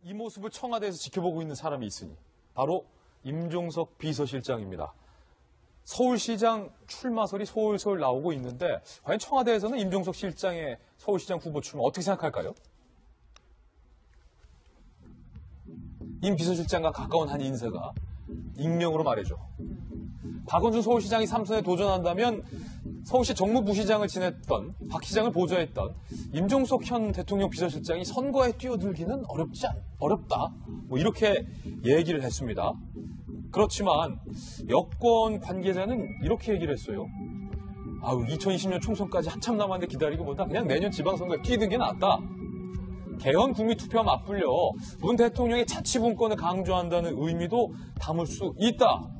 이 모습을 청와대에서 지켜보고 있는 사람이 있으니 바로 임종석 비서실장입니다. 서울시장 출마설이 솔솔 나오고 있는데 과연 청와대에서는 임종석 실장의 서울시장 후보 출마 어떻게 생각할까요? 임 비서실장과 가까운 한 인사가 익명으로 말해줘. 박원순 서울시장이 3선에 도전한다면 서울시 정무부시장을 지냈던 박 시장을 보좌했던 임종석 현 대통령 비서실장이 선거에 뛰어들기는 어렵다. 뭐 이렇게 얘기를 했습니다. 그렇지만 여권 관계자는 이렇게 얘기를 했어요. 2020년 총선까지 한참 남았는데 기다리고 보다 그냥 내년 지방선거에 뛰는 게 낫다. 개헌 국민투표와 맞불려 문 대통령의 자치분권을 강조한다는 의미도 담을 수 있다.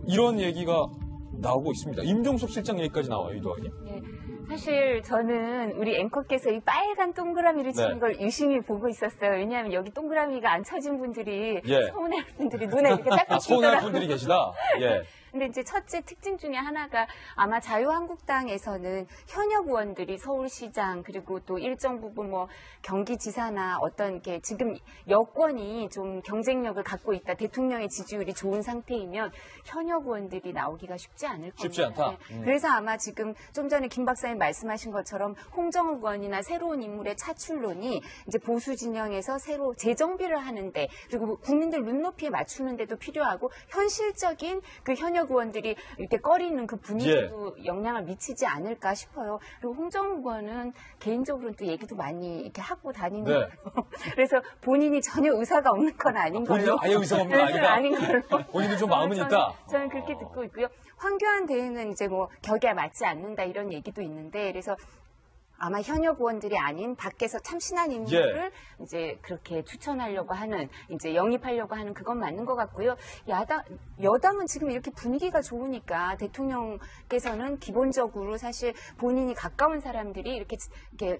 이런 얘기가 나오고 있습니다. 임종석 실장 얘기까지 나와요, 이도아님. 네. 사실 저는 우리 앵커께서 이 빨간 동그라미를 치는 걸 유심히 보고 있었어요. 왜냐하면 여기 동그라미가 안 쳐진 분들이 서운할 분들이 눈에 이렇게 딱 보이더라고요. 서운할 분들이 계시다? 예. 근데 이제 첫째 특징 중에 하나가 아마 자유한국당에서는 현역 의원들이 서울시장 그리고 또 일정 부분 뭐 경기지사나 어떤 게 지금 여권이 좀 경쟁력을 갖고 있다. 대통령의 지지율이 좋은 상태이면 현역 의원들이 나오기가 쉽지 않을 겁니다. 쉽지 않다. 그래서 아마 지금 좀 전에 김 박사님 말씀하신 것처럼 홍정욱 의원이나 새로운 인물의 차출론이 이제 보수 진영에서 새로 재정비를 하는데 그리고 국민들 눈높이에 맞추는 데도 필요하고 현실적인 그 현역 의원들이 이렇게 꺼리는 그 분위기도 영향을 미치지 않을까 싶어요. 그리고 홍정욱 의원은 개인적으로는 또 얘기도 많이 이렇게 하고 다니는 거예요. 그래서 본인이 전혀 의사가 없는 건 아닌 걸로. 본인은 아예 의사가 없는 건 아니다. 아닌 걸로. 본인도 좀 마음은 있다. 저는 그렇게 듣고 있고요. 황교안 대행은 이제 뭐 격에 맞지 않는다 이런 얘기도 있는데 그래서 아마 현역 의원들이 아닌 밖에서 참신한 인물을 이제 그렇게 추천하려고 하는, 이제 영입하려고 하는 그건 맞는 것 같고요. 여당은 지금 이렇게 분위기가 좋으니까 대통령께서는 기본적으로 사실 본인이 가까운 사람들이 이렇게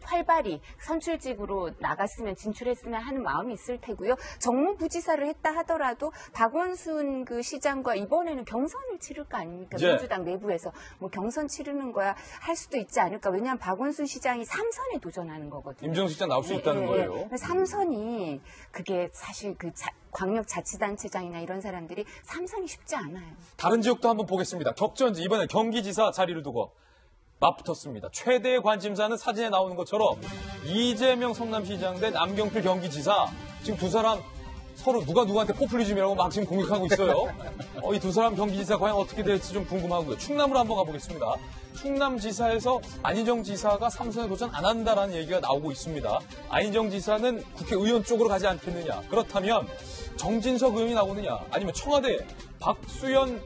활발히 선출직으로 나갔으면 진출했으면 하는 마음이 있을 테고요. 정무부지사를 했다 하더라도 박원순 그 시장과 이번에는 경선을 치를 거 아닙니까? 민주당 내부에서 뭐 경선 치르는 거야 할 수도 있지 않을까. 왜냐하면 박원순 시장이 3선에 도전하는 거거든요. 임종석 시장 나올 수 있다는 거예요. 3선이 그게 사실 그 광역자치단체장이나 이런 사람들이 3선이 쉽지 않아요. 다른 지역도 한번 보겠습니다. 격전지 이번에 경기지사 자리를 두고 맞붙었습니다. 최대의 관심사는 사진에 나오는 것처럼 이재명 성남시장 대 남경필 경기지사 지금 두 사람 서로 누가 누구한테 포퓰리즘이라고 막 지금 공격하고 있어요. 이 두 사람 경기지사 과연 어떻게 될지 좀 궁금하고요. 충남으로 한번 가보겠습니다. 충남지사에서 안희정 지사가 3선에 도전 안 한다라는 얘기가 나오고 있습니다. 안희정 지사는 국회의원 쪽으로 가지 않겠느냐. 그렇다면 정진석 의원이 나오느냐. 아니면 청와대 박수현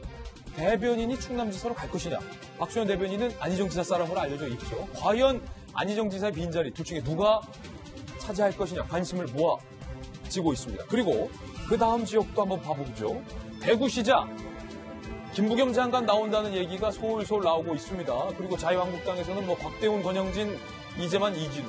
대변인이 충남지사로 갈 것이냐. 박수현 대변인은 안희정 지사 사람으로 알려져 있죠. 과연 안희정 지사의 빈자리 둘 중에 누가 차지할 것이냐. 관심을 모아지고 있습니다. 그리고 그 다음 지역도 한번 봐보죠. 대구시장. 김부겸 장관 나온다는 얘기가 솔솔 나오고 있습니다. 그리고 자유한국당에서는 뭐 곽대훈, 권영진, 이재만, 이진우,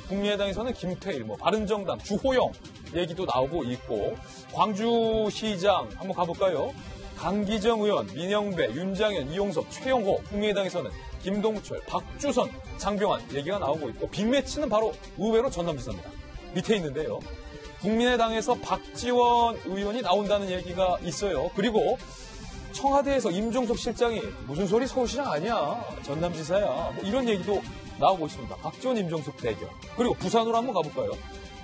국민의당에서는 김태일, 바른정당, 주호영 얘기도 나오고 있고 광주시장 한번 가볼까요? 강기정 의원, 민영배, 윤장현, 이용섭, 최영호, 국민의당에서는 김동철, 박주선, 장병환 얘기가 나오고 있고 빅매치는 바로 의외로 전남지사입니다. 밑에 있는데요. 국민의당에서 박지원 의원이 나온다는 얘기가 있어요. 그리고 청와대에서 임종석 실장이 무슨 소리 서울시장 아니야. 전남지사야. 이런 얘기도 나오고 있습니다. 박지원, 임종석 대결. 그리고 부산으로 한번 가볼까요?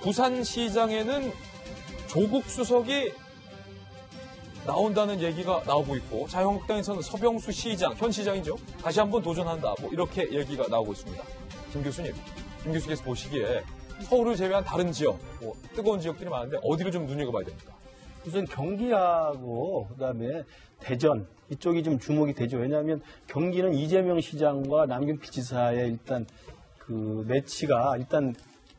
부산시장에는 조국 수석이 나온다는 얘기가 나오고 있고 자유한국당에서는 서병수 시장, 현 시장이죠. 다시 한번 도전한다. 이렇게 얘기가 나오고 있습니다. 김 교수께서 보시기에 서울을 제외한 다른 지역, 뜨거운 지역들이 많은데 어디를 좀 눈여겨봐야 됩니까? 우선 경기하고 그다음에 대전 이쪽이 좀 주목이 되죠. 왜냐하면 경기는 이재명 시장과 남경필 지사의 일단 그 매치가 일단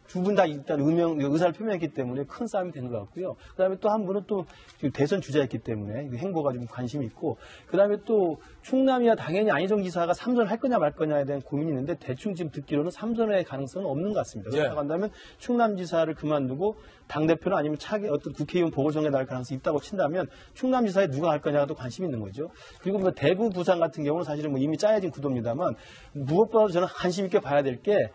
두 분 다 일단 의사를 표명했기 때문에 큰 싸움이 된 것 같고요. 그다음에 또 한 분은 또 대선 주자였기 때문에 행보가 좀 관심이 있고, 그다음에 또 충남이야 당연히 안희정 지사가 3선 할 거냐 말 거냐에 대한 고민이 있는데 대충 지금 듣기로는 3선의 가능성은 없는 것 같습니다. 그렇다고 한다면 충남지사를 그만두고 당대표나 아니면 차기 어떤 국회의원 보궐선거에 나갈 가능성이 있다고 친다면 충남지사에 누가 할 거냐가 또 관심이 있는 거죠. 그리고 대구, 부산 같은 경우는 사실은 이미 짜여진 구도입니다만 무엇보다도 저는 관심 있게 봐야 될 게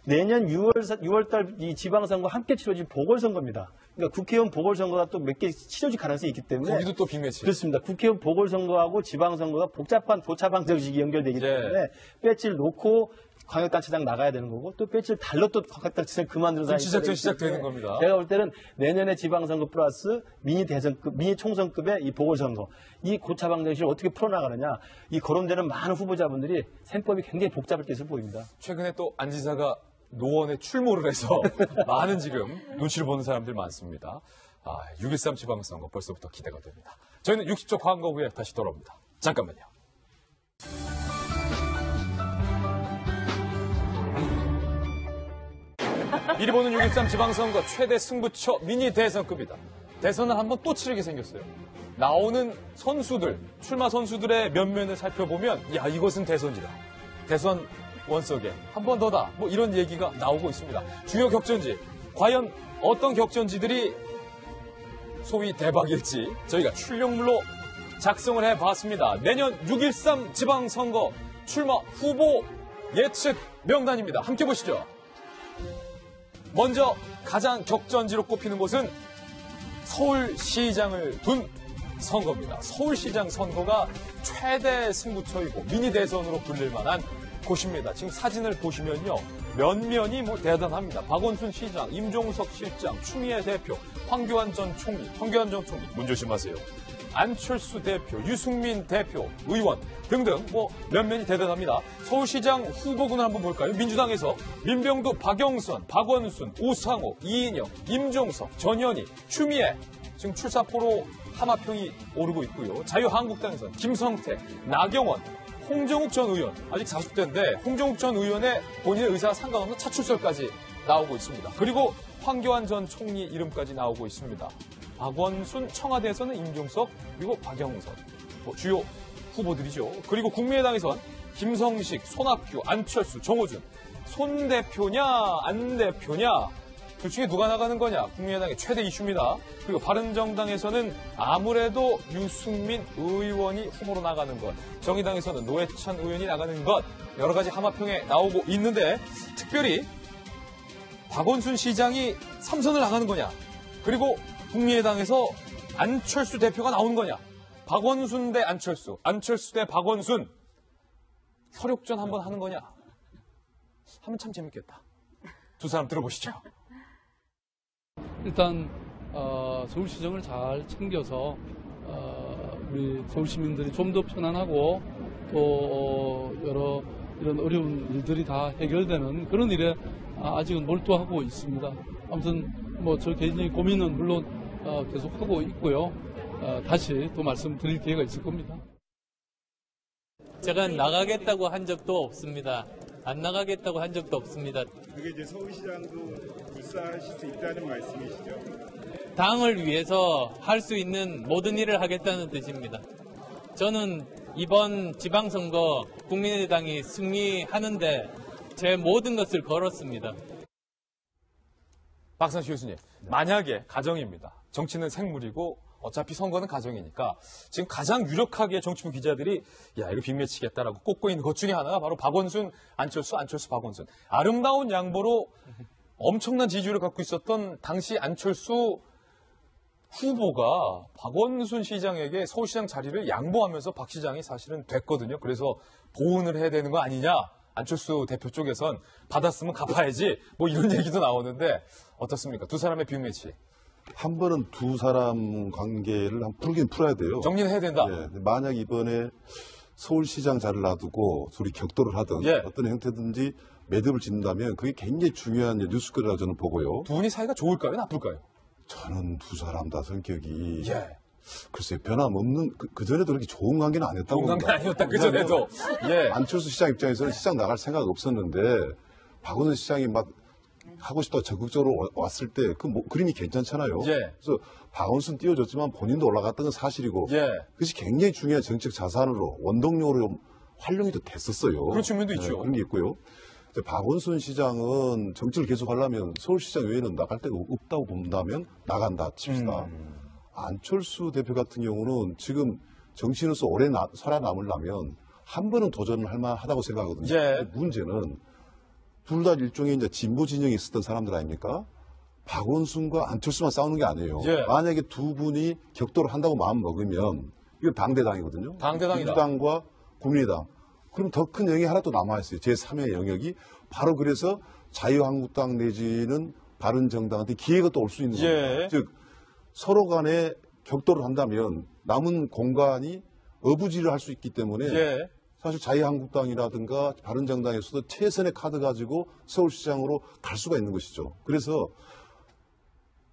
내년 6월달 이 지방선거 함께 치러진 보궐선거입니다. 그러니까 국회의원 보궐선거가 또 몇 개 치러질 가능성이 있기 때문에 거기도 또 빅매치. 그렇습니다. 국회의원 보궐선거하고 지방선거가 복잡한 교차 방정식이 연결되기 때문에 배지를 놓고 광역단체장 나가야 되는 거고 또 배지를 달러 또 광역단체장 그만두는 사람이 시작전 시작되는 겁니다. 제가 볼 때는 내년에 지방선거 플러스 미니 대선급, 미니 총선급의 이 보궐선거 이 교차 방정식을 어떻게 풀어나가느냐 이 거론되는 많은 후보자분들이 셈법이 굉장히 복잡할 것으로 보입니다. 최근에 또 안 지사가 노원에 출몰을 해서 많은 지금 눈치를 보는 사람들 많습니다. 6.13 지방선거 벌써부터 기대가 됩니다. 저희는 60초 광고 후에 다시 돌아옵니다. 잠깐만요. 미리 보는 6.13 지방선거 최대 승부처 미니 대선급이다. 대선을 한번 또 치르게 생겼어요. 나오는 선수들, 출마 선수들의 면면을 살펴보면 야 이것은 대선이다. 대선 원석에 한 번 더다. 뭐 이런 얘기가 나오고 있습니다. 주요 격전지, 과연 어떤 격전지들이 소위 대박일지 저희가 출력물로 작성을 해봤습니다. 내년 6.13 지방선거 출마 후보 예측 명단입니다. 함께 보시죠. 먼저 가장 격전지로 꼽히는 곳은 서울시장을 둔 선거입니다. 서울시장 선거가 최대 승부처이고 미니 대선으로 불릴 만한 곳입니다. 지금 사진을 보시면요. 면면이 뭐 대단합니다. 박원순 시장, 임종석 실장, 추미애 대표, 황교안 전 총리, 문 조심하세요. 안철수 대표, 유승민 대표, 의원 등등 뭐 면면이 대단합니다. 서울시장 후보군을 한번 볼까요? 민주당에서 민병두, 박영선, 박원순, 우상호, 이인영, 임종석, 전현희, 추미애 지금 출사포로 하마평이 오르고 있고요. 자유한국당에서는 김성태, 나경원, 홍정욱 전 의원, 아직 40대인데 홍정욱 전 의원의 본인의 의사와 상관없는 차출설까지 나오고 있습니다. 그리고 황교안 전 총리 이름까지 나오고 있습니다. 박원순, 청와대에서는 임종석, 그리고 박영선, 뭐 주요 후보들이죠. 그리고 국민의당에선 김성식, 손학규, 안철수, 정호준, 손 대표냐, 안 대표냐, 둘 중에 누가 나가는 거냐, 국민의당의 최대 이슈입니다. 그리고 바른정당에서는 아무래도 유승민 의원이 후보로 나가는 것, 정의당에서는 노회찬 의원이 나가는 것, 여러 가지 하마평에 나오고 있는데 특별히 박원순 시장이 3선을 나가는 거냐, 그리고 국민의당에서 안철수 대표가 나오는 거냐, 박원순 대 안철수, 안철수 대 박원순, 서력전 한번 하는 거냐 하면 참 재밌겠다. 두 사람 들어보시죠. 일단 서울시정을 잘 챙겨서 우리 서울시민들이 좀 더 편안하고 또 여러 이런 어려운 일들이 다 해결되는 그런 일에 아직은 몰두하고 있습니다. 아무튼 뭐 저 개인적인 고민은 물론 계속하고 있고요. 다시 또 말씀드릴 기회가 있을 겁니다. 제가 나가겠다고 한 적도 없습니다. 안 나가겠다고 한 적도 없습니다. 그게 이제 서울시장도 불사하실 수 있다는 말씀이시죠? 당을 위해서 할 수 있는 모든 일을 하겠다는 뜻입니다. 저는 이번 지방선거 국민의당이 승리하는데 제 모든 것을 걸었습니다. 박상시 교수님, 만약에 가정입니다. 정치는 생물이고 어차피 선거는 가정이니까 지금 가장 유력하게 정치부 기자들이 야 이거 빅매치겠다라고 꼽고 있는 것 중에 하나가 바로 박원순, 안철수, 박원순. 아름다운 양보로 엄청난 지지율을 갖고 있었던 당시 안철수 후보가 박원순 시장에게 서울시장 자리를 양보하면서 박 시장이 사실은 됐거든요. 그래서 보훈을 해야 되는 거 아니냐. 안철수 대표 쪽에선 받았으면 갚아야지 뭐 이런 얘기도 나오는데 어떻습니까? 두 사람의 빅매치. 한 번은 두 사람 관계를 풀긴 풀어야 돼요. 정리는 해야 된다. 예, 만약 이번에 서울시장 자리를 놔두고 둘이 격돌을 하든 예. 어떤 형태든지 매듭을 짓는다면 그게 굉장히 중요한 뉴스거리라고 저는 보고요. 두 분이 사이가 좋을까요? 나쁠까요? 저는 두 사람 다 성격이 예. 글쎄 변함없는 그 전에도 그렇게 좋은 관계는 아니었다고 좋은 관계 봅니다. 아니었다. 그전에도. 예. 안철수 시장 입장에서는 시장 나갈 생각 없었는데 박원순 시장이 막 하고 싶다고 적극적으로 왔을 때 그 그림이 괜찮잖아요. 예. 그래서 박원순 띄워줬지만 본인도 올라갔던 건 사실이고 예. 그것이 굉장히 중요한 정책 자산으로 원동력으로 활용이 또 됐었어요. 그런 측면도 있죠. 그런 게 있고요. 이제 박원순 시장은 정치를 계속 하려면 서울시장 외에는 나갈 데가 없다고 본다면 나간다 칩시다. 안철수 대표 같은 경우는 지금 정치인으로서 오래 살아남으려면 한 번은 도전을 할 만하다고 생각하거든요. 예. 문제는 둘 다 일종의 이제 진보 진영에 있었던 사람들 아닙니까? 박원순과 안철수만 싸우는 게 아니에요. 예. 만약에 두 분이 격돌을 한다고 마음 먹으면 이거 당대당이거든요. 당대당이다. 민주당과 국민의당. 그럼 더 큰 영역이 하나 또 남아있어요. 제3의 영역이. 바로 그래서 자유한국당 내지는 바른정당한테 기회가 또 올 수 있는 예. 겁니다. 즉 서로 간에 격돌을 한다면 남은 공간이 어부지를 할 수 있기 때문에 예. 사실 자유한국당이라든가 바른정당에서도 최선의 카드 가지고 서울시장으로 갈 수가 있는 것이죠. 그래서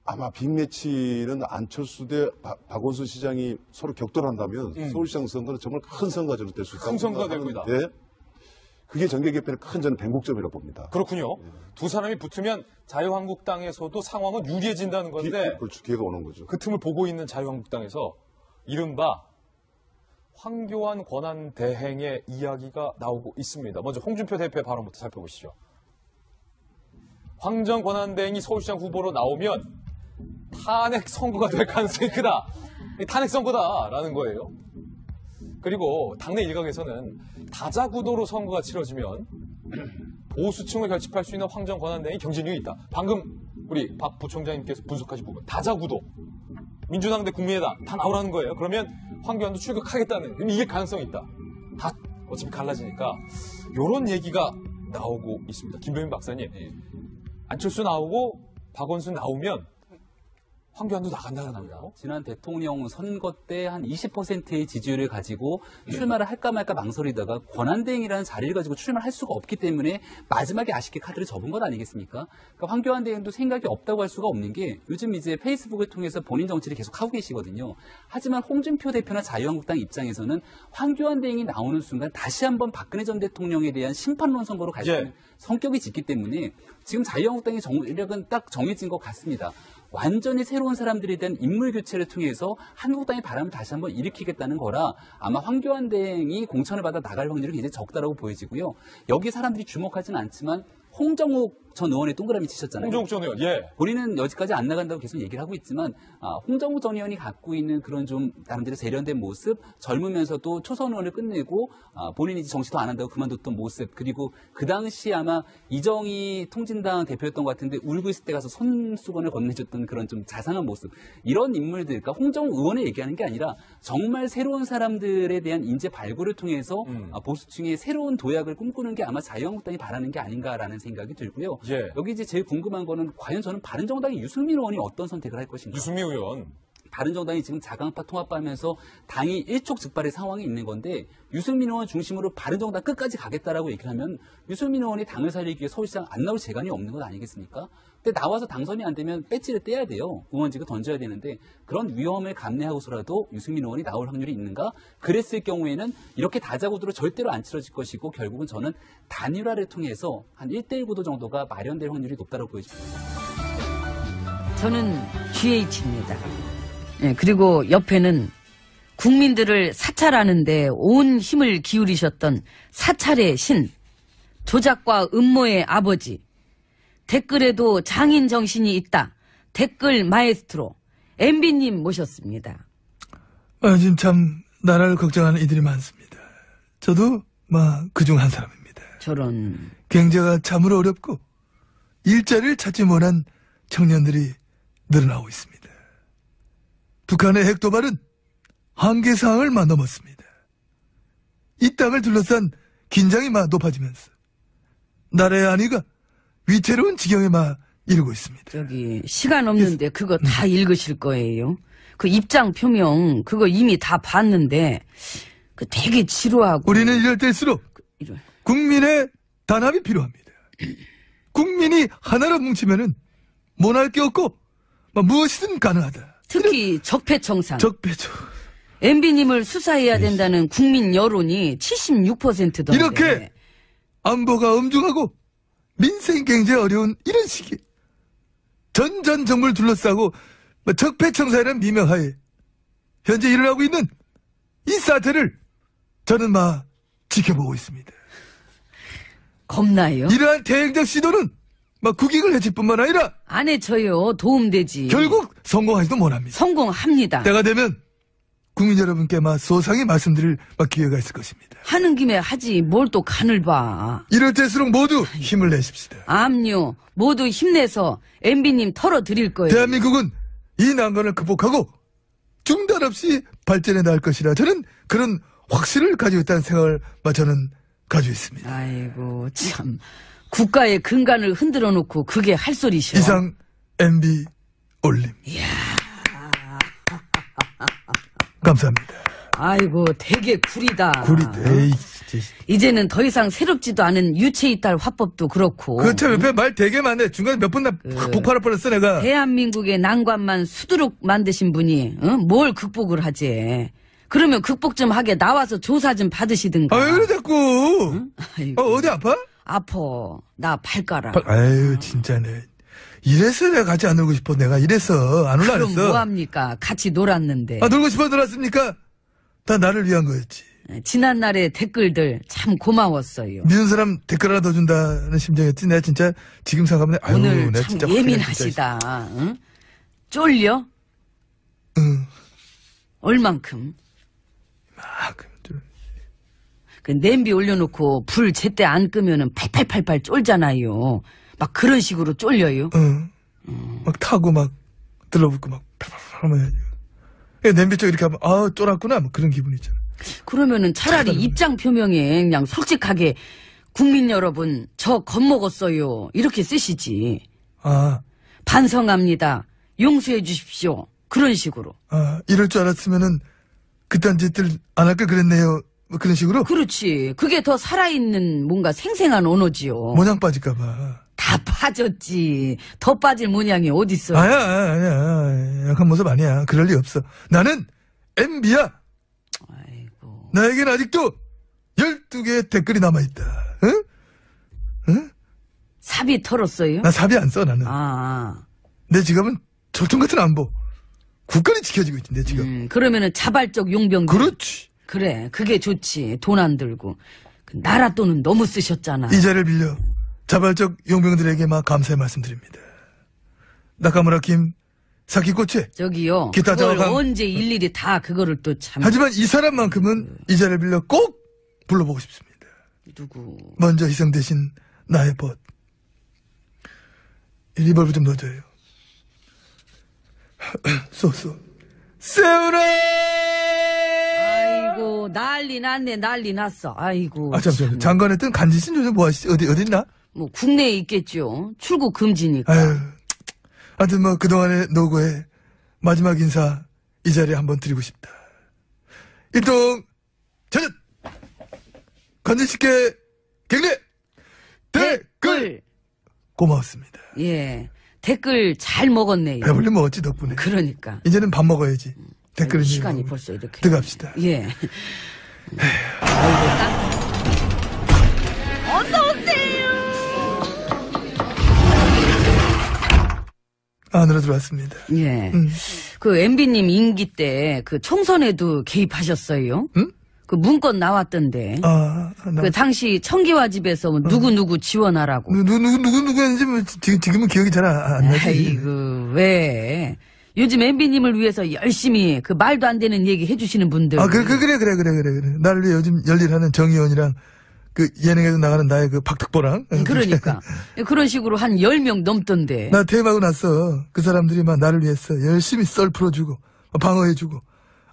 아마 빅매치는 안철수 대 박원순 시장이 서로 격돌한다면 서울시장 선거는 정말 큰 선거제로 될 수 있다고 큰 선거가 될 생각하는데 그게 정계개편의 큰 저는 변곡점이라고 봅니다. 그렇군요. 두 사람이 붙으면 자유한국당에서도 상황은 유리해진다는 건데 그렇죠. 기회가 오는 거죠. 그 틈을 보고 있는 자유한국당에서 이른바 황교안 권한대행의 이야기가 나오고 있습니다. 먼저 홍준표 대표의 발언부터 살펴보시죠. 황 전 권한대행이 서울시장 후보로 나오면 탄핵 선거가 될 가능성이 크다. 탄핵 선거다라는 거예요. 그리고 당내 일각에서는 다자구도로 선거가 치러지면 보수층을 결집할 수 있는 황 전 권한대행이 경쟁력이 있다. 방금 우리 박 부총장님께서 분석하신 부분 다자구도 민주당 대 국민의당 다 나오라는 거예요. 그러면 황교안도 출격하겠다는 그럼 이게 가능성이 있다. 다 어차피 갈라지니까 이런 얘기가 나오고 있습니다. 김병민 박사님 안철수 나오고 박원순 나오면 황교안도 나간다는 거예요. 지난 대통령 선거 때 한 20%의 지지율을 가지고 출마를 할까 말까 망설이다가 권한대행이라는 자리를 가지고 출마를 할 수가 없기 때문에 마지막에 아쉽게 카드를 접은 것 아니겠습니까? 그러니까 황교안 대행도 생각이 없다고 할 수가 없는 게 요즘 이제 페이스북을 통해서 본인 정치를 계속 하고 계시거든요. 하지만 홍준표 대표나 자유한국당 입장에서는 황교안 대행이 나오는 순간 다시 한번 박근혜 전 대통령에 대한 심판론 선거로 갈 수 있는 성격이 짙기 때문에 지금 자유한국당의 전략은 딱 정해진 것 같습니다. 완전히 새로운 사람들에 대한 인물 교체를 통해서 한국당의 바람을 다시 한번 일으키겠다는 거라 아마 황교안 대행이 공천을 받아 나갈 확률이 굉장히 적다라고 보여지고요. 여기 사람들이 주목하지는 않지만 홍정욱 전 의원의 동그라미 치셨잖아요. 홍정욱 전 의원, 예. 본인은 여기까지 안 나간다고 계속 얘기를 하고 있지만 홍정욱 전 의원이 갖고 있는 그런 좀 나름대로 세련된 모습, 젊으면서도 초선 의원을 끝내고 본인이 정치도 안 한다고 그만뒀던 모습, 그리고 그 당시 아마 이정희 통진당 대표였던 것 같은데 울고 있을 때 가서 손수건을 건네줬던 그런 좀 자상한 모습, 이런 인물들, 그러니까 홍정욱 의원을 얘기하는 게 아니라 정말 새로운 사람들에 대한 인재 발굴을 통해서 보수층의 새로운 도약을 꿈꾸는 게 아마 자유한국당이 바라는 게 아닌가라는 생각이 들고요. 예. 여기 이제 제일 궁금한 거는 과연 저는 바른정당의 유승민 의원이 어떤 선택을 할 것인가. 유승민 의원. 바른정당이 지금 자강파 통합하면서 당이 일촉즉발의 상황이 있는 건데 유승민 의원 중심으로 바른정당 끝까지 가겠다라고 얘기를 하면 유승민 의원이 당을 살리기 위해 서울시장 안 나올 재간이 없는 것 아니겠습니까? 근데 나와서 당선이 안 되면 배지를 떼야 돼요. 의원직을 던져야 되는데 그런 위험을 감내하고서라도 유승민 의원이 나올 확률이 있는가? 그랬을 경우에는 이렇게 다자구도로 절대로 안 치러질 것이고 결국은 저는 단일화를 통해서 한 1대1 구도 정도가 마련될 확률이 높다고 보여집니다. 저는 GH입니다. 네, 그리고 옆에는 국민들을 사찰하는데 온 힘을 기울이셨던 사찰의 신, 조작과 음모의 아버지, 댓글에도 장인 정신이 있다. 댓글 마에스트로 MB님 모셨습니다. 지금 참 나라를 걱정하는 이들이 많습니다. 저도 그중 한 사람입니다. 저런. 경제가 참으로 어렵고 일자리를 찾지 못한 청년들이 늘어나고 있습니다. 북한의 핵도발은 한계사항을 넘었습니다. 이 땅을 둘러싼 긴장이 높아지면서 나라의 안위가 위태로운 지경에 이르고 있습니다. 저기 시간 없는데 그거 다 읽으실 거예요. 그 입장 표명 그거 이미 다 봤는데 그 되게 지루하고. 우리는 이럴 때일수록 국민의 단합이 필요합니다. 국민이 하나로 뭉치면은 못할 게 없고 무엇이든 가능하다. 특히 적폐청산. 적폐죠. MB님을 수사해야 된다는 국민 여론이 76%던데. 이렇게 안보가 엄중하고 민생 경제 어려운 이런 시기에 전 정부를 둘러싸고 적폐청산이라는 미명하에 현재 일어나고 있는 이 사태를 저는 지켜보고 있습니다. 겁나요? 이러한 대행적 시도는 국익을 해칠 뿐만 아니라 안 해쳐요. 도움되지. 결국 성공하지도 못합니다. 성공합니다. 때가 되면 국민 여러분께 소상히 말씀드릴 기회가 있을 것입니다. 하는 김에 하지 뭘 또 간을 봐. 이럴 때일수록 모두 힘을 내십시다. 암요. 모두 힘내서 MB님 털어드릴 거예요. 대한민국은 이 난관을 극복하고 중단 없이 발전해 나갈 것이라 저는 그런 확신을 가지고 있다는 생각을 저는 가지고 있습니다. 아이고 참. 국가의 근간을 흔들어 놓고 그게 할 소리셔. 이상 MB 올림. 이야. 감사합니다. 아이고 되게 구리다. 구리대. 이제는 더 이상 새롭지도 않은 유체이탈 화법도 그렇고. 그참 옆에 말 되게 많네. 중간에 몇 번 폭발할 뻔했어 내가. 대한민국의 난관만 수두룩 만드신 분이 뭘 극복을 하지. 그러면 극복 좀 하게 나와서 조사 좀 받으시든가. 왜 그래 자꾸. 응? 아이고. 어디 아파? 아파. 나 발가락. 아유 진짜네. 이래서 내가 같이 안 놀고 싶어. 내가 이래서 안 올라 그럼 그랬어. 뭐합니까? 같이 놀았는데. 놀고 싶어 놀았습니까? 다 나를 위한 거였지. 지난날의 댓글들 참 고마웠어요. 믿는 사람 댓글 하나 더 준다는 심정이었지. 내가 진짜 지금 생각하면 아유, 오늘 내가 참 진짜 예민하시다. 응? 쫄려? 응. 얼만큼? 그 냄비 올려놓고 불 제때 안 끄면은 팔팔팔팔 쫄잖아요. 막 그런 식으로 쫄려요. 응. 막 타고 막 들러붙고 막 팔팔팔 하면 냄비 쪽 이렇게 하면 쫄았구나 뭐 그런 기분 있잖아. 그러면은 차라리 입장 표명에 그냥 솔직하게 국민 여러분 저 겁먹었어요 이렇게 쓰시지. 반성합니다. 용서해 주십시오. 그런 식으로. 이럴 줄 알았으면은 그딴 짓들 안 할 걸 그랬네요. 뭐 그런 식으로? 그렇지. 그게 더 살아있는 뭔가 생생한 언어지요. 모양 빠질까봐. 다 빠졌지. 더 빠질 모양이 어딨어. 아니야. 약한 모습 아니야. 그럴 리 없어. 나는 MB야. 아이고. 나에겐 아직도 12개의 댓글이 남아있다. 응? 응? 삽이 털었어요? 나 삽이 안 써, 나는. 내 지갑은 절통 같은 안보. 국가는 지켜지고 있지, 내 지갑. 그러면은 자발적 용병들. 그렇지. 그래, 그게 좋지. 돈 안 들고. 나라 돈은 너무 쓰셨잖아. 이 자리를 빌려 자발적 용병들에게 감사의 말씀드립니다. 나카무라 김, 사키코체. 저기요. 기타 그걸 저항. 언제 일일이 다 그거를 또 참. 하지만 이 사람만큼은 이 자리를 빌려 꼭 불러보고 싶습니다. 누구? 먼저 희생되신 나의 벗. 리벌브 좀 넣어줘요. 쏘. 세우라! 아이고, 난리 났네, 난리 났어. 아이고. 잠시만요. 장관의 뜬 간지신 요즘 뭐 하시지? 어디 있나? 뭐, 국내에 있겠죠. 출국 금지니까. 하여튼 그동안의 노고에 마지막 인사 이 자리에 한번 드리고 싶다. 일동, 전전! 건진씨께 격려! 댓글! 고마웠습니다. 예. 댓글 잘 먹었네요. 배불리 먹었지, 덕분에. 그러니까. 이제는 밥 먹어야지. 댓글은 시간이 벌써 이렇게. 들어갑시다. 예. 어서오세요! 안으로 들어왔습니다. 예. 그 MB님 임기 때 그 총선에도 개입하셨어요? 응? 그 문건 나왔던데. 그 당시 청기화 집에서 누구 지원하라고. 누구였는지 지금은 기억이 잘 안 나지. 아이고, 왜? 요즘 MB님을 위해서 열심히 그 말도 안 되는 얘기 해주시는 분들. 그래. 나를 위해 요즘 열일하는 정의원이랑 그 예능에도 나가는 나의 그 박특보랑. 그러니까. 그런 식으로 한 10명 넘던데. 나 퇴임하고 나서 그 사람들이 나를 위해서 열심히 썰 풀어주고 방어해주고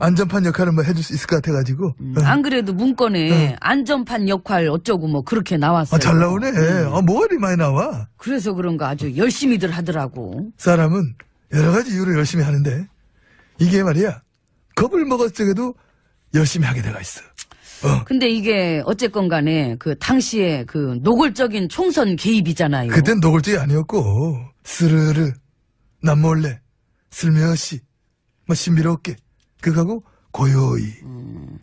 안전판 역할을 해줄 수 있을 것 같아가지고. 안 그래도 문건에 안전판 역할 어쩌고 그렇게 나왔어요. 잘 나오네. 뭐가 이리 많이 나와. 그래서 그런가 아주 열심히들 하더라고. 사람은 여러 가지 이유로 열심히 하는데 이게 말이야 겁을 먹었을 적에도 열심히 하게 돼가 있어. 근데 이게 어쨌건 간에 그 당시에 그 노골적인 총선 개입이잖아요. 그땐 노골적이 아니었고 스르르 남몰래 슬며시 신비롭게 그거하고 고요히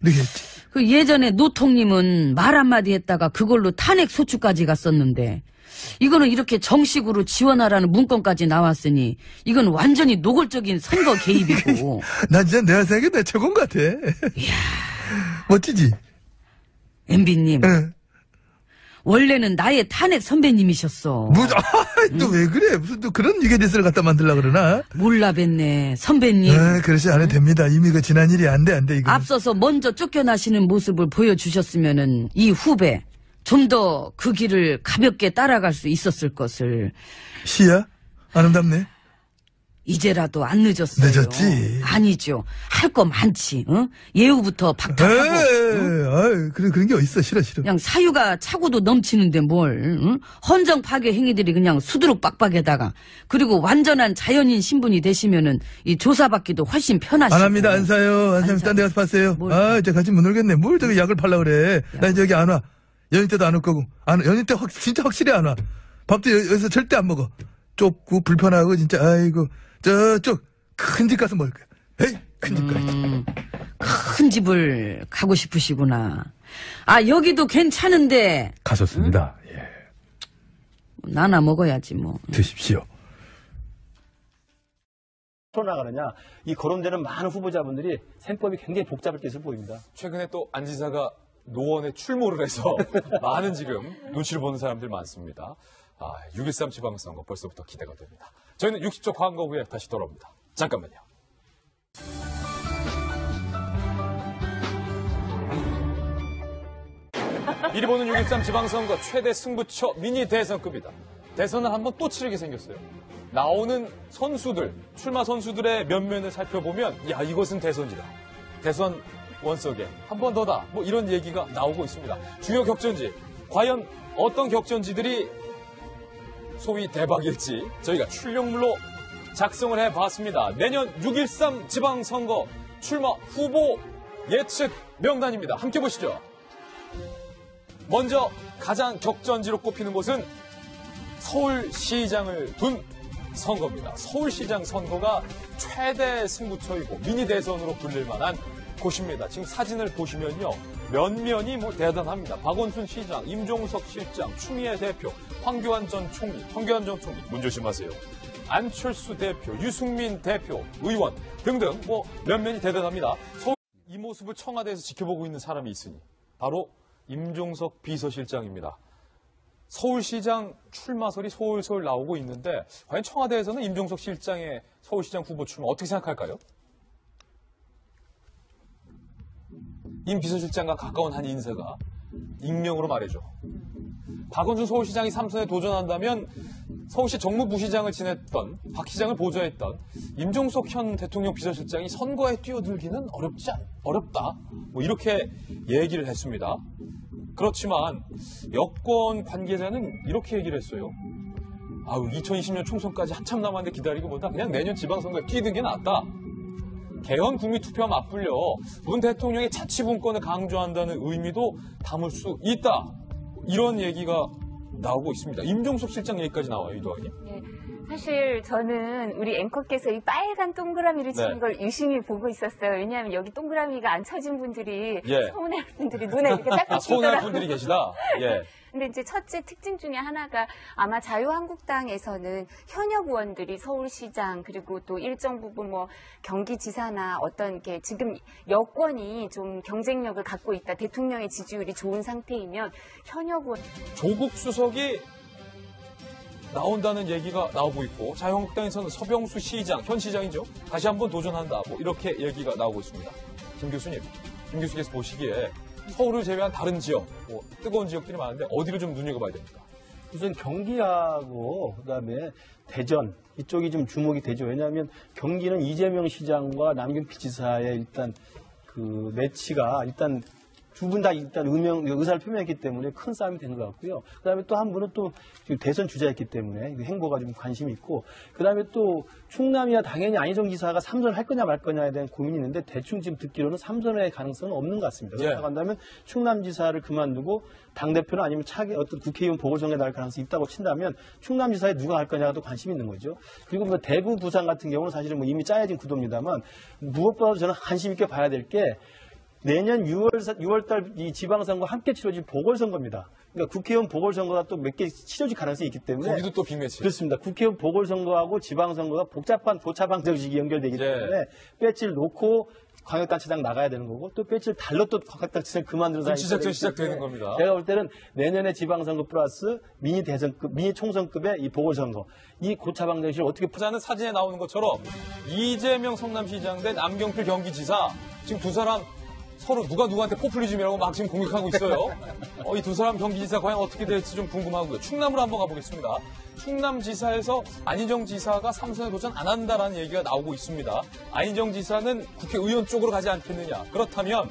이렇게 했지. 그 예전에 노통님은 말 한마디 했다가 그걸로 탄핵 소추까지 갔었는데 이거는 이렇게 정식으로 지원하라는 문건까지 나왔으니 이건 완전히 노골적인 선거 개입이고. 난 진짜 내가 생각해 내 최고인 것 같아. 이야. 멋지지? MB님. 원래는 나의 탄핵 선배님이셨어. 또 왜 그래? 무슨 또 그런 유괴질서를 갖다 만들려고 그러나? 몰라 뵀네. 선배님. 그러지 않아도 됩니다. 이미 그 지난 일이 안 돼, 이거. 앞서서 먼저 쫓겨나시는 모습을 보여주셨으면은 이 후배 좀 더 그 길을 가볍게 따라갈 수 있었을 것을. 시야? 아름답네. 이제라도 안 늦었어요. 늦었지. 아니죠. 할 거 많지. 어? 예우부터 박탈하고. 그런 게 어딨어. 싫어. 그냥 사유가 차고도 넘치는데 뭘. 응? 헌정 파괴 행위들이 그냥 수두룩 빡빡에다가. 그리고 완전한 자연인 신분이 되시면은 이 조사받기도 훨씬 편하시고. 안 합니다. 안 사요. 안 사면 딴 데 가서 파세요. 이제 같이 못 놀겠네. 뭘 저기 약을 팔라 그래. 나 이제 여기 안 와. 연인 때도 안 올 거고. 연인 때 진짜 확실히 안 와. 밥도 여기서 절대 안 먹어. 좁고 불편하고 진짜 아이고. 저쪽 큰 집 가서 먹을 거야. 에이, 큰 집 가야지. 큰 집을 가고 싶으시구나. 여기도 괜찮은데. 가셨습니다. 예. 나나 먹어야지 뭐. 드십시오. 풀어나가느냐, 이 거론되는 많은 후보자분들이 셈법이 굉장히 복잡할 것으로 보입니다. 최근에 또 안 지사가 노원에 출몰을 해서 많은 지금 눈치를 보는 사람들 많습니다. 6.13 지방선거 벌써부터 기대가 됩니다. 저희는 60초 광고 후에 다시 돌아옵니다. 잠깐만요. 이리 보는 6.13 지방선거 최대 승부처 미니 대선급이다. 대선을 한번 또 치르게 생겼어요. 나오는 선수들, 출마 선수들의 면면을 살펴보면 이것은 대선이다. 대선 원석에 한 번 더다. 뭐 이런 얘기가 나오고 있습니다. 주요 격전지, 과연 어떤 격전지들이 소위 대박일지 저희가 출력물로 작성을 해봤습니다. 내년 6.13 지방선거 출마 후보 예측 명단입니다. 함께 보시죠. 먼저 가장 격전지로 꼽히는 곳은 서울시장을 둔 선거입니다. 서울시장 선거가 최대 승부처이고 미니 대선으로 불릴 만한 곳입니다. 지금 사진을 보시면요. 면면이 대단합니다. 박원순 시장, 임종석 실장, 추미애 대표, 황교안 전 총리, 문 조심하세요. 안철수 대표, 유승민 대표, 의원 등등 면면이 대단합니다. 이 모습을 청와대에서 지켜보고 있는 사람이 있으니 바로 임종석 비서실장입니다. 서울시장 출마설이 솔솔 나오고 있는데 과연 청와대에서는 임종석 실장의 서울시장 후보 출마 어떻게 생각할까요? 임 비서실장과 가까운 한 인사가 익명으로 말해줘. 박원순 서울시장이 3선에 도전한다면 서울시 정무부시장을 지냈던 박 시장을 보좌했던 임종석 현 대통령 비서실장이 선거에 뛰어들기는 어렵다. 이렇게 얘기를 했습니다. 그렇지만 여권 관계자는 이렇게 얘기를 했어요. 2020년 총선까지 한참 남았는데 기다리기보다 그냥 내년 지방선거에 뛰는 게 낫다. 개헌 국민투표와 맞불려 문 대통령의 자치분권을 강조한다는 의미도 담을 수 있다. 이런 얘기가 나오고 있습니다. 임종석 실장 얘기까지 나와요, 이도하님. 네. 사실 저는 우리 앵커께서 이 빨간 동그라미를 치는 걸 유심히 보고 있었어요. 왜냐하면 여기 동그라미가 안 쳐진 분들이 서운해할 분들이 눈에 이렇게 딱 비치더라고요. 서운해할 분들이 계시다? 예. 근데 이제 첫째 특징 중에 하나가 아마 자유한국당에서는 현역 의원들이 서울시장 그리고 또 일정 부분 경기지사나 어떤 게 지금 여권이 좀 경쟁력을 갖고 있다. 대통령의 지지율이 좋은 상태이면 현역 의원 조국 수석이 나온다는 얘기가 나오고 있고 자유한국당에서는 서병수 시장, 현 시장이죠. 다시 한번 도전한다. 이렇게 얘기가 나오고 있습니다. 김 교수께서 보시기에 서울을 제외한 다른 지역, 뜨거운 지역들이 많은데 어디를 좀 눈여겨봐야 됩니까? 우선 경기하고 그다음에 대전 이쪽이 좀 주목이 되죠. 왜냐하면 경기는 이재명 시장과 남경필 지사의 일단 그 매치가 일단 두 분 다 일단 의사를 표명했기 때문에 큰 싸움이 되는 것 같고요. 그다음에 또 한 분은 또 대선 주자였기 때문에 행보가 좀 관심이 있고, 그다음에 또 충남이야 당연히 안희정 지사가 3선을 할 거냐 말 거냐에 대한 고민이 있는데 대충 지금 듣기로는 3선의 가능성은 없는 것 같습니다. 그렇다고 한다면 충남지사를 그만두고 당대표나 아니면 차기 어떤 국회의원 보궐선거에 나갈 가능성이 있다고 친다면 충남지사에 누가 할 거냐가 또 관심이 있는 거죠. 그리고 대구, 부산 같은 경우는 사실은 이미 짜여진 구도입니다만 무엇보다도 저는 관심 있게 봐야 될 게 내년 6월달 이 지방선거 함께 치러질 보궐선거입니다. 그러니까 국회의원 보궐선거가 또 몇 개 치러질 가능성이 있기 때문에 거기도 또 빅매치. 그렇습니다. 국회의원 보궐선거하고 지방선거가 복잡한 고차방 정식이 연결되기 때문에 배지를 놓고 광역단체장 나가야 되는 거고 또 며칠 달러 또 광역단체장 그만두는 사람이 정치작전 시작되는 겁니다. 제가 볼 때는 내년에 지방선거 플러스 미니 대선급, 미니 총선급의 이 보궐선거 이 고차방 정신을 어떻게 자는 사진에 나오는 것처럼 이재명 성남시장 대 남경필 경기지사 지금 두 사람 서로 누가 누구한테 포퓰리즘이라고 막 지금 공격하고 있어요. 이 두 사람 경기지사 과연 어떻게 될지 좀 궁금하고요. 충남으로 한번 가보겠습니다. 충남지사에서 안희정 지사가 3선에 도전 안 한다라는 얘기가 나오고 있습니다. 안희정 지사는 국회의원 쪽으로 가지 않겠느냐. 그렇다면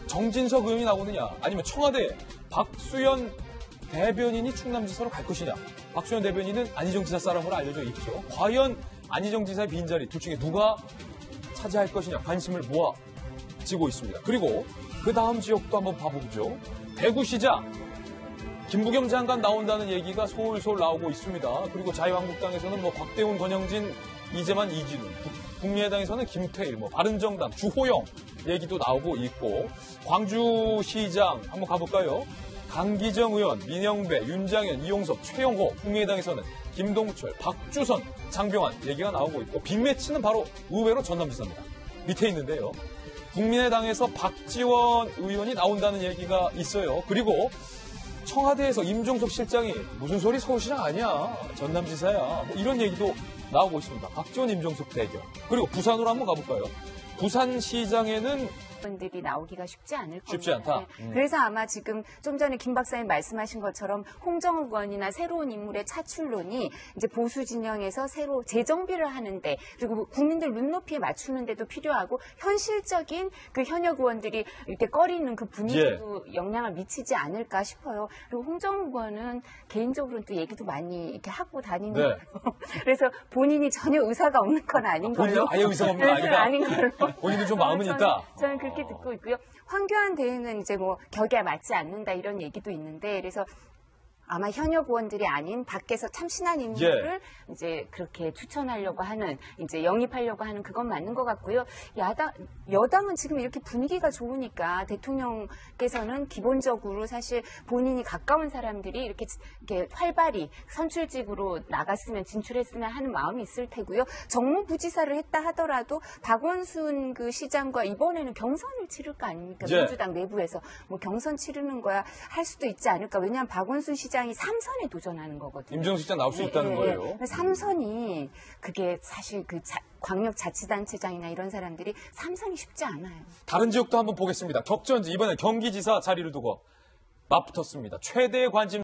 정진석 의원이 나오느냐. 아니면 청와대 박수현 대변인이 충남지사로 갈 것이냐. 박수현 대변인은 안희정 지사 사람으로 알려져 있죠. 과연 안희정 지사의 빈자리 둘 중에 누가 차지할 것이냐. 관심을 모아지고 있습니다. 그리고 그 다음 지역도 한번 봐보죠. 대구시장. 김부겸 장관 나온다는 얘기가 솔솔 나오고 있습니다. 그리고 자유한국당에서는 곽대훈, 권영진, 이재만, 이진우, 국민의당에서는 김태일, 바른정당, 주호영 얘기도 나오고 있고, 광주시장 한번 가볼까요? 강기정 의원, 민영배, 윤장현, 이용섭, 최영호, 국민의당에서는 김동철, 박주선, 장병환 얘기가 나오고 있고, 빅매치는 바로 의외로 전남지사입니다. 밑에 있는데요. 국민의당에서 박지원 의원이 나온다는 얘기가 있어요. 그리고 청와대에서 임종석 실장이 무슨 소리 서울시장 아니야. 전남지사야. 이런 얘기도 나오고 있습니다. 박지원, 임종석 대결. 그리고 부산으로 한번 가볼까요? 부산시장에는 분들이 나오기가 쉽지 않을 겁니다. 쉽지 않다. 그래서 아마 지금 좀 전에 김 박사님 말씀하신 것처럼 홍정욱 의원이나 새로운 인물의 차출론이 이제 보수 진영에서 새로 재정비를 하는데 그리고 국민들 눈높이에 맞추는 데도 필요하고 현실적인 그 현역 의원들이 이렇게 꺼리는 그 분위기도 영향을 미치지 않을까 싶어요. 그리고 홍정욱 의원은 개인적으로는 또 얘기도 많이 이렇게 하고 다니는 거예요. 그래서 본인이 전혀 의사가 없는 건 아닌 걸로. 본인은 아예 의사가 없는 건 아니다. 아닌 걸로. 본인도 좀 마음은 있다. 저는 그렇게 듣고 있고요. 황교안 대행은 이제 격에 맞지 않는다 이런 얘기도 있는데 그래서 아마 현역 의원들이 아닌 밖에서 참신한 인물을 이제 그렇게 추천하려고 하는 이제 영입하려고 하는 그건 맞는 것 같고요. 여당은 지금 이렇게 분위기가 좋으니까 대통령께서는 기본적으로 사실 본인이 가까운 사람들이 이렇게 활발히 선출직으로 나갔으면 진출했으면 하는 마음이 있을 테고요. 정무부지사를 했다 하더라도 박원순 그 시장과 이번에는 경선을 치를 거 아닙니까? 민주당 내부에서 경선 치르는 거야 할 수도 있지 않을까? 왜냐하면 박원순 시장이 3선에 도전하는 거거든요. 임종석 시장 나올 수 있다는 거예요. 3선이 그게 사실 그 광역자치단체장이나 이런 사람들이 3선이 쉽지 않아요. 다른 지역도 한번 보겠습니다. 격전지 이번에 경기지사 자리를 두고 맞붙었습니다. 최대의 관심